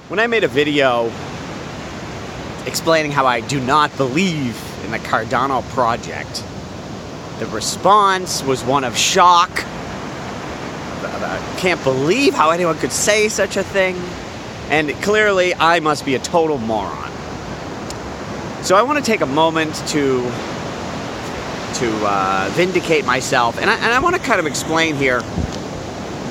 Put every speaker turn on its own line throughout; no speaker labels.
When I made a video explaining how I do not believe in the Cardano project, the response was one of shock. I can't believe how anyone could say such a thing. And clearly, I must be a total moron. So I want to take a moment to vindicate myself, and I want to kind of explain here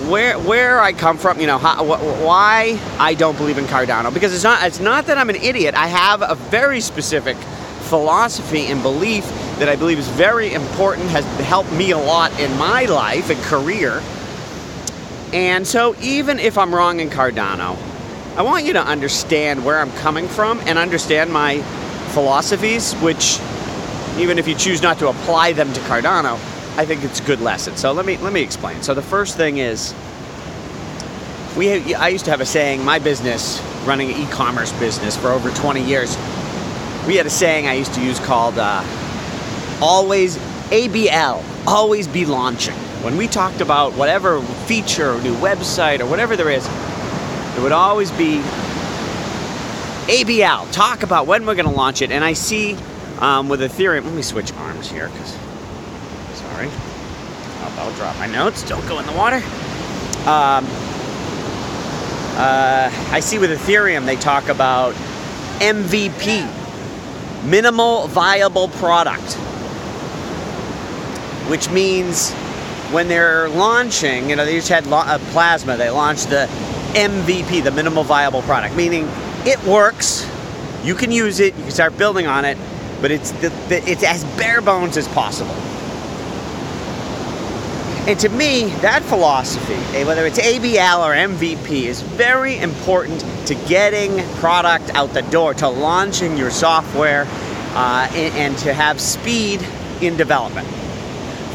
where I come from, why I don't believe in Cardano. Because it's not that I'm an idiot. I have a very specific philosophy and belief that I believe is very important, has helped me a lot in my life and career. And so even if I'm wrong in Cardano, I want you to understand where I'm coming from and understand my philosophies, which even if you choose not to apply them to Cardano, I think it's a good lesson. So let me explain. So the first thing is, I used to have a saying, my business, running an e-commerce business for over 20 years, we had a saying I used to use called always ABL, always be launching. When we talked about whatever feature or new website or whatever there is, it would always be ABL, talk about when we're going to launch it. And I see with Ethereum, let me switch arms here, because, sorry, I'll drop my notes, don't go in the water. I see with Ethereum, they talk about MVP, minimal viable product, which means when they're launching, they just had Plasma, they launched the MVP, the minimal viable product, meaning it works, you can use it, you can start building on it, but it's as bare bones as possible. And to me, that philosophy, whether it's ABL or MVP, is very important to getting product out the door, to launching your software, and to have speed in development.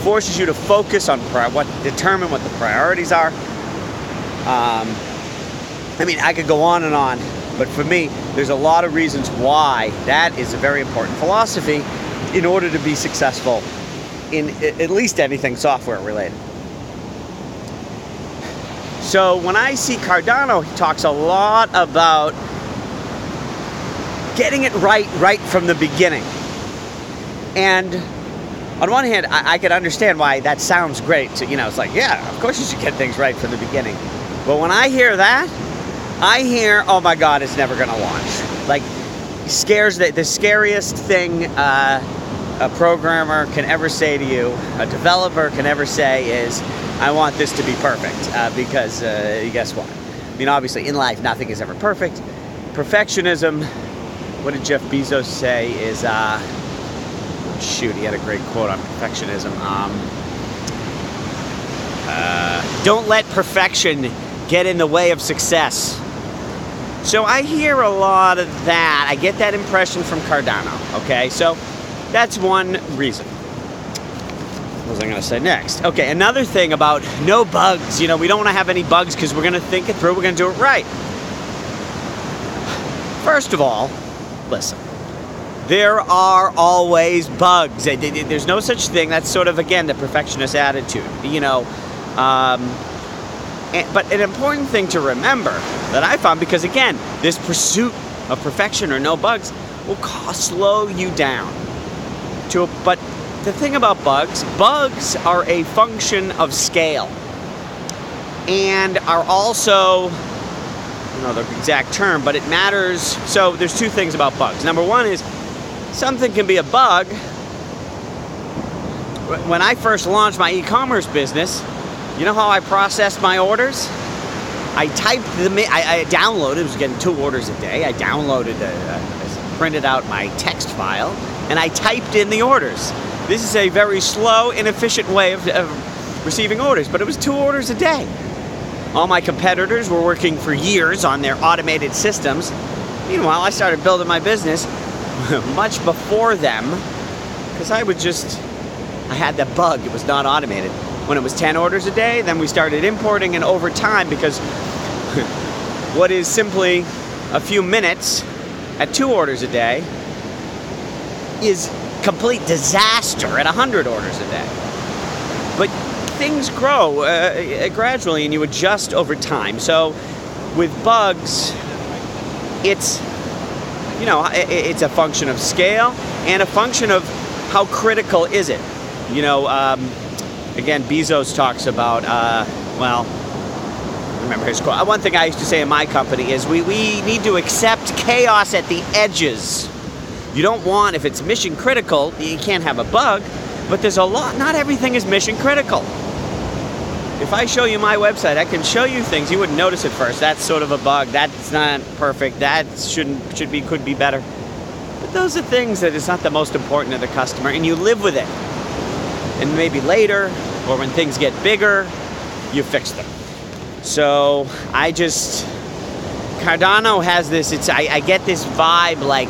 Forces you to focus on determine what the priorities are. I could go on and on, but for me, there's a lot of reasons why that is a very important philosophy in order to be successful in at least anything software related. So when I see Cardano, he talks a lot about getting it right from the beginning. And on one hand, I could understand why that sounds great. It's like, yeah, of course you should get things right from the beginning. But when I hear that, I hear, oh my God, it's never going to launch. Like, the scariest thing a programmer can ever say to you, a developer can ever say is, I want this to be perfect, because guess what? Obviously in life, nothing is ever perfect. Perfectionism, what did Jeff Bezos say is, he had a great quote on perfectionism. Don't let perfection get in the way of success. So I hear a lot of that. I get that impression from Cardano, okay? So that's one reason. What was I going to say next? Okay, another thing about no bugs. We don't want to have any bugs because we're going to think it through. We're going to do it right. First of all, listen. There are always bugs. There's no such thing. That's sort of, again, the perfectionist attitude. But an important thing to remember that I found, because again, this pursuit of perfection or no bugs will slow you down. But the thing about bugs are a function of scale, and are also, I don't know the exact term, but it matters. So there's two things about bugs. Number one is, something can be a bug. When I first launched my e-commerce business, you know how I processed my orders? I typed them in, I downloaded, it was getting 2 orders a day. I downloaded, printed out my text file, and I typed in the orders. This is a very slow, inefficient way of receiving orders, but it was 2 orders a day. All my competitors were working for years on their automated systems. Meanwhile, I started building my business much before them, because I had that bug, it was not automated. When it was 10 orders a day, then we started importing, and over time, because what is simply a few minutes at 2 orders a day is complete disaster at 100 orders a day. But things grow gradually, and you adjust over time. So with bugs, it's, you know, it's a function of scale and a function of how critical is it. You know, again, Bezos talks about, well, remember his quote. One thing I used to say in my company is we need to accept chaos at the edges. You don't want, if it's mission critical, you can't have a bug, but there's a lot, not everything is mission critical. If I show you my website, I can show you things you wouldn't notice at first. That's sort of a bug. That's not perfect. That could be better. But those are things that is not the most important to the customer, and you live with it. And maybe later, or when things get bigger, you fix them. So Cardano has this, I get this vibe like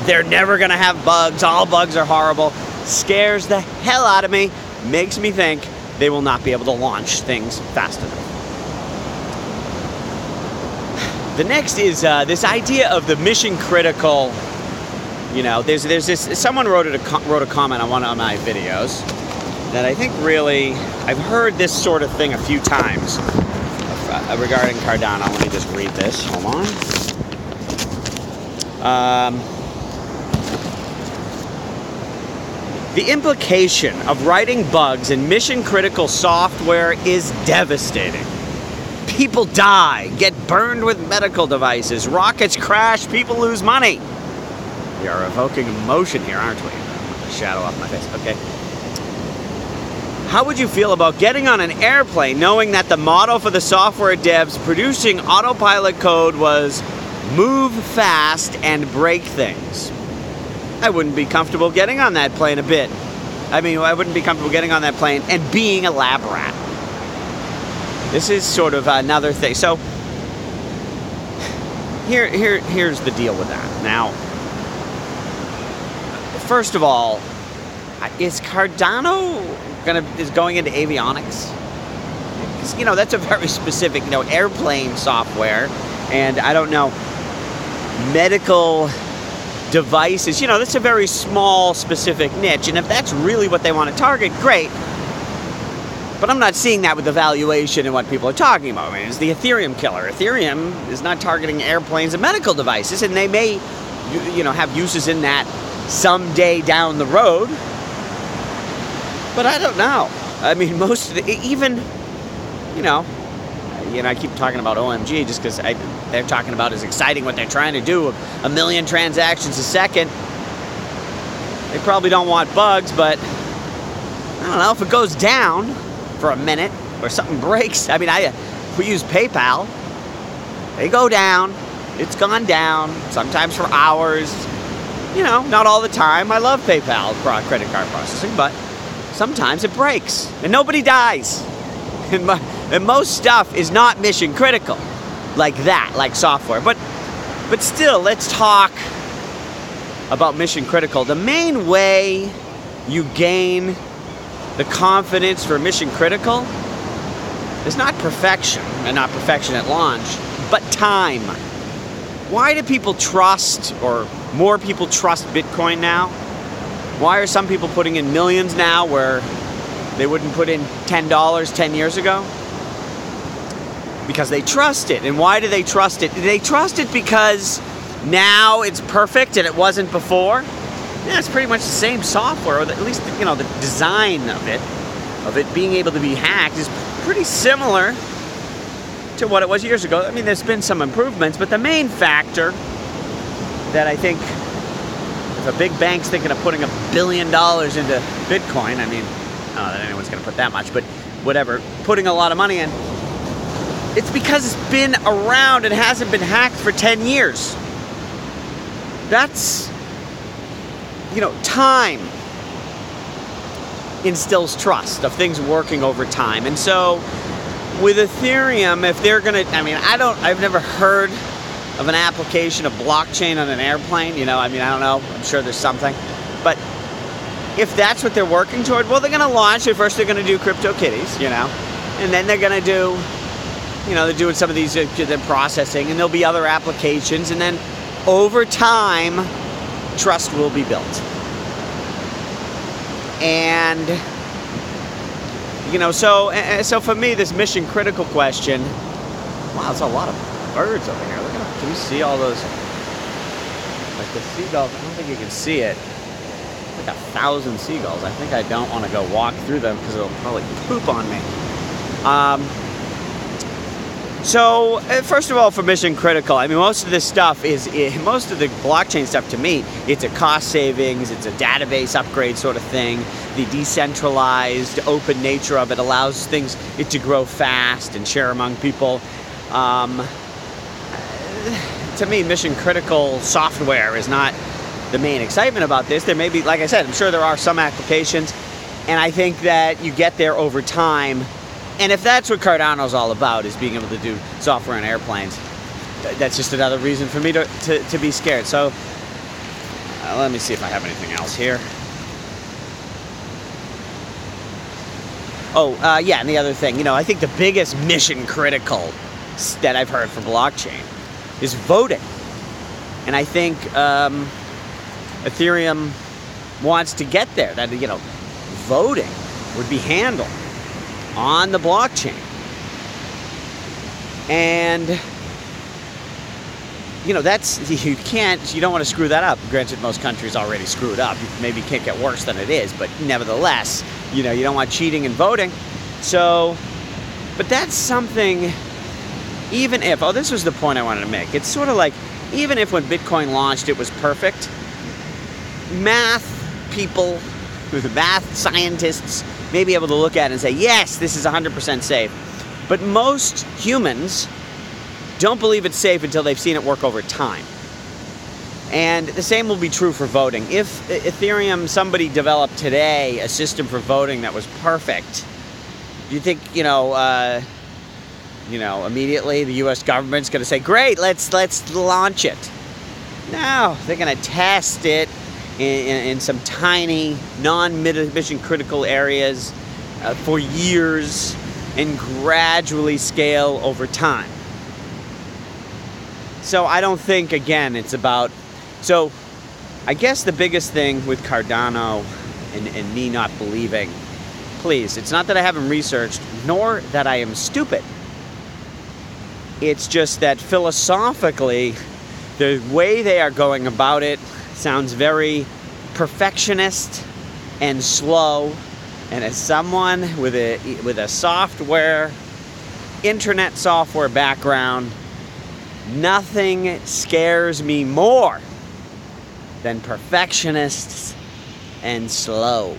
they're never gonna have bugs, all bugs are horrible. Scares the hell out of me, makes me think they will not be able to launch things fast enough. The next is this idea of the mission critical. You know, there's this. Someone wrote a comment on one of my videos that I think really, I've heard this sort of thing a few times regarding Cardano. Let me just read this. Hold on. The implication of writing bugs in mission-critical software is devastating. People die, get burned with medical devices, rockets crash, people lose money. We are evoking emotion here, aren't we? Shadow off my face. Okay. How would you feel about getting on an airplane knowing that the motto for the software devs producing autopilot code was move fast and break things? I wouldn't be comfortable getting on that plane a bit. I mean, I wouldn't be comfortable getting on that plane and being a lab rat. This is sort of another thing. So here's the deal with that. Now, first of all, is Cardano going into avionics? Because, you know, that's a very specific, you know, airplane software, and I don't know, medical devices, you know, that's a very small, specific niche, and if that's really what they want to target, great. But I'm not seeing that with the valuation and what people are talking about. I mean, it's the Ethereum killer. Ethereum is not targeting airplanes and medical devices, and they may, you know, have uses in that someday down the road. But I don't know. I mean, most of the, even, you know, I keep talking about OMG just because they're talking about is exciting what they're trying to do, 1 million transactions a second. They probably don't want bugs, but I don't know, if it goes down for a minute or something breaks. I mean, we use PayPal. They go down. It's gone down, sometimes for hours. You know, not all the time. I love PayPal credit card processing, but sometimes it breaks and nobody dies. And most stuff is not mission critical like that, like software. But still, let's talk about mission critical. The main way you gain the confidence for mission critical is not perfection, and not perfection at launch, but time. Why do people trust, or more people trust Bitcoin now? Why are some people putting in millions now where they wouldn't put in $10 10 years ago? Because they trust it. And why do they trust it? They trust it because now it's perfect and it wasn't before. Yeah, it's pretty much the same software, or at least, you know, the design of it being able to be hacked is pretty similar to what it was years ago. I mean, there's been some improvements, but the main factor that I think, if a big bank's thinking of putting $1 billion into Bitcoin, I mean, I don't know that anyone's going to put that much, but whatever, putting a lot of money in, it's because it's been around and hasn't been hacked for 10 years. That's, you know, time instills trust of things working over time. And so with Ethereum, if they're going to, I mean, I've never heard of an application of blockchain on an airplane, you know, I mean, I don't know, I'm sure there's something. But if that's what they're working toward, well, they're going to launch it. First, they're going to do CryptoKitties, you know, and then they're going to do, you know, they're doing some of these processing, and there'll be other applications, and then over time, trust will be built. And, you know, so for me, this mission critical question, wow, there's a lot of birds over here. Look at them. Can you see all those? Like the seagulls, I don't think you can see it. Like 1,000 seagulls. I think I don't want to go walk through them because it'll probably poop on me. So, first of all, for mission critical, I mean, most of this stuff most of the blockchain stuff to me, it's a cost savings, it's a database upgrade sort of thing. The decentralized, open nature of it allows it to grow fast and share among people. To me, mission critical software is not the main excitement about this. There may be, like I said, I'm sure there are some applications, and I think that you get there over time. And if that's what Cardano's all about, is being able to do software on airplanes, that's just another reason for me to be scared. So let me see if I have anything else here. Oh, yeah, and the other thing, I think the biggest mission critical that I've heard for blockchain is voting. And I think Ethereum wants to get there, that, voting would be handled on the blockchain. And, you don't want to screw that up. Granted, most countries already screw it up. Maybe can't get worse than it is, but nevertheless, you don't want cheating and voting. So, but that's something, even if, this was the point I wanted to make. It's sort of like, even if when Bitcoin launched it was perfect, math people, math scientists may be able to look at it and say, yes, this is 100% safe. But most humans don't believe it's safe until they've seen it work over time. And the same will be true for voting. If Ethereum, somebody developed today a system for voting that was perfect, do you think, immediately the U.S. government's going to say, great, let's launch it? No, they're going to test it in some tiny, non-mission critical areas for years and gradually scale over time. So I don't think, again, it's about... So I guess the biggest thing with Cardano and me not believing, please, it's not that I haven't researched, nor that I am stupid. It's just that philosophically, the way they are going about it sounds very perfectionist and slow. And as someone with a software, internet software background, nothing scares me more than perfectionists and slow.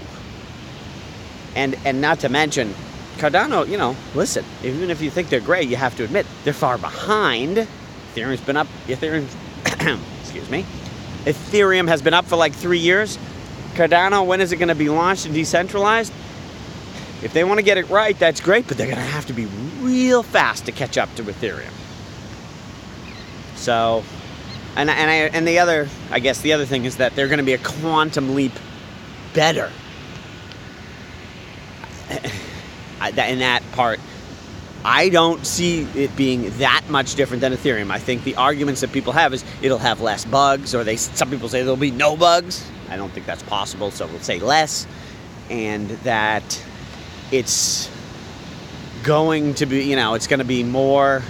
And not to mention, Cardano, listen, even if you think they're great, you have to admit, they're far behind. Ethereum has been up for like 3 years. Cardano, when is it going to be launched and decentralized? If they want to get it right, that's great, but they're going to have to be real fast to catch up to Ethereum. So, and the other thing is that they're going to be a quantum leap better. In that part, I don't see it being that much different than Ethereum. I think the arguments that people have is it'll have less bugs, or some people say there'll be no bugs. I don't think that's possible, so we'll say less. And that it's going to be, it's going to be more,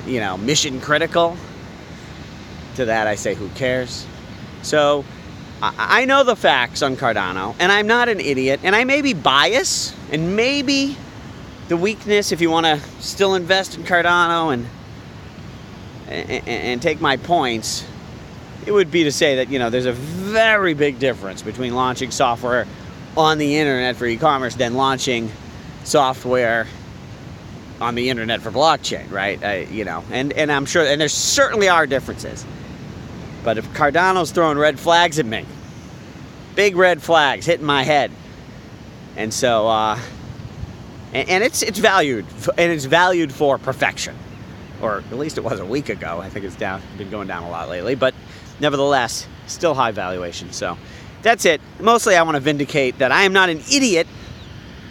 mission critical. To that I say, who cares? So I know the facts on Cardano, and I'm not an idiot, and I may be biased, and maybe the weakness, if you want to still invest in Cardano and take my points, it would be to say that, there's a very big difference between launching software on the internet for e-commerce than launching software on the internet for blockchain, right? And I'm sure, and there certainly are differences. But if Cardano's throwing red flags at me, big red flags hitting my head, and so and it's valued, and it's valued for perfection, or at least it was a week ago. I think it's been going down a lot lately, but nevertheless, still high valuation. So that's it. Mostly, I want to vindicate that I am not an idiot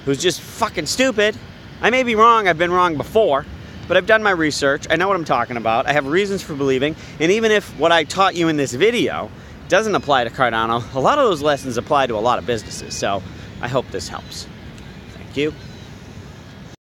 who's just fucking stupid. I may be wrong. I've been wrong before. But I've done my research, I know what I'm talking about, I have reasons for believing, and even if what I taught you in this video doesn't apply to Cardano, a lot of those lessons apply to a lot of businesses, so I hope this helps. Thank you.